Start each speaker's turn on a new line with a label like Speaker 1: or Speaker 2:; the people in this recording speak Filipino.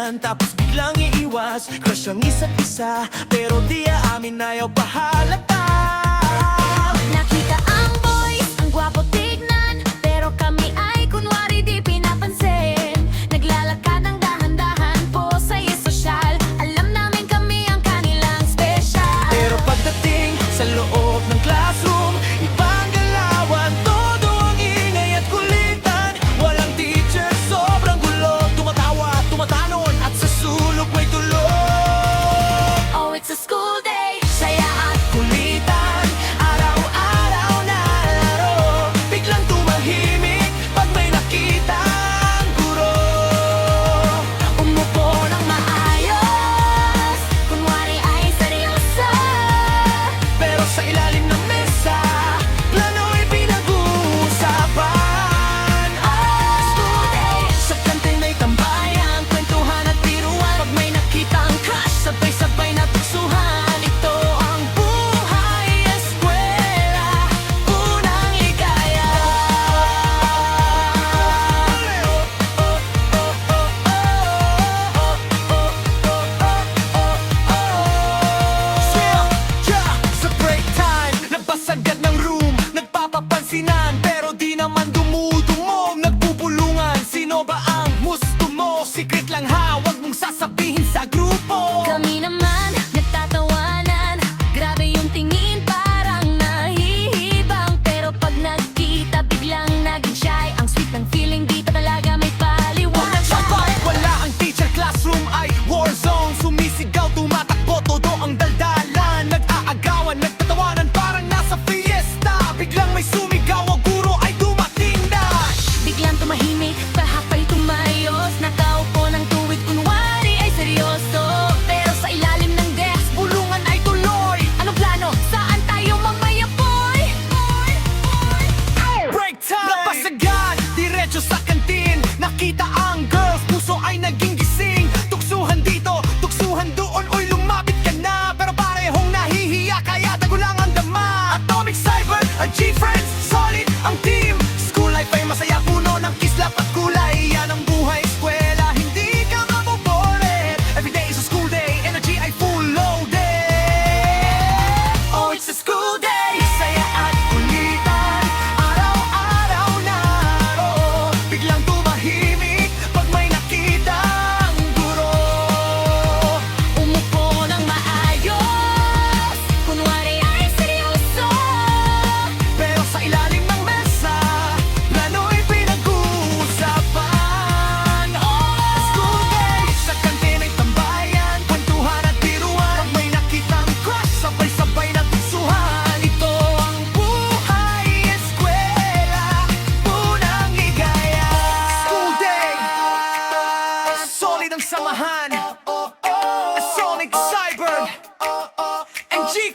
Speaker 1: kaibigan, tapos biglang iiwas. Crush ang isa't isa, pero di aamin, ayaw pahalata.
Speaker 2: Nakita ang boys, ang gwapo tignan, pero kami ay kunwari di pinapansin. Naglalakad ng dahan-dahan po sa sosyal, alam namin kami ang kanilang special.
Speaker 1: Pero pagdating sa loob ng classroom, ibang galawan, todo ang ingay at kulitan. Walang teacher, sobrang gulo, tumatawa, tumatanon, at sa sulok may tulog.
Speaker 2: Oh, it's a school day, saya at
Speaker 1: Kulitan, araw-araw na laro, biglang tumahimik pag may nakita ang guro.
Speaker 2: umupo ng maayos, kunwari ay seryoso.
Speaker 1: Pero sa ilalim ng mesa, plano'y pinag-uusapan.
Speaker 2: School day,
Speaker 1: Sa kantin may tambayan, kwentuhan at biruan. Pag may nakita ang crush, sabay-sabay na tuksuhan. Ito ang buhay eskwela, unang ligaya. Sa break time, labas agad ng room, nagpapapansinan, pero di naman dumudumo. Nagbubulungan, sino ba ang gusto mo? Secret lang ha, wag mong sasabihin sa grupo.
Speaker 2: kami naman nagtatawanan, grabe yung tingin parang nahihibang. Pero pag nagkita biglang naging shy, ang sweet ng feeling dito talaga may
Speaker 1: Walang sabay,
Speaker 2: paliwanag.
Speaker 1: wala ang teacher, classroom ay war zone. Sumisigaw, tumatakbo, todo ang daldalan. Nag-aagawan, nagtatawanan, parang nasa fiesta. Biglang may sumigaw, ang guro ay dumating na.
Speaker 2: Biglang tumahimik, pahapay tumayos, nakaupo ng tuwid kunwari ay seryoso. Pero sa ilalim ng desk,
Speaker 1: Bulungan ay tuloy,
Speaker 2: anong plano? Saan tayo mamaya, boy?
Speaker 1: break time. Labas agad, diretso sa kantin. Nakita ang girls, puso ay naging gising. Tuksuhan dito, tuksuhan doon, uy lumapit ka na. Pero parehong nahihiya, kaya tago lang ang dama. Atomic Cyber, a G-Friends, solid ang team. School life ay masaya, puno ng kislap at kulay. Yan ang buhay eskwela, hindi ka mabobored. Everyday is a school day, energy ay full loaded. Oh, it's a school day, saya at kulitan. Araw-araw na laro, biglang tumahimik pag may nakita ang guro.
Speaker 2: Umupo ng maayos, kunwari ay seryoso.
Speaker 1: Pero sa ilalim ng mesa, plano'y pinag-uusapan. Oh, school day, sa kantin ay tambayan, kwentuhan at biruan. Pag may nakitang crush, sabay-sabay na tuksuhan. Ito ang buhay eskwela, unang ligaya. School day, solid ang samahan. Sonic Cyber and G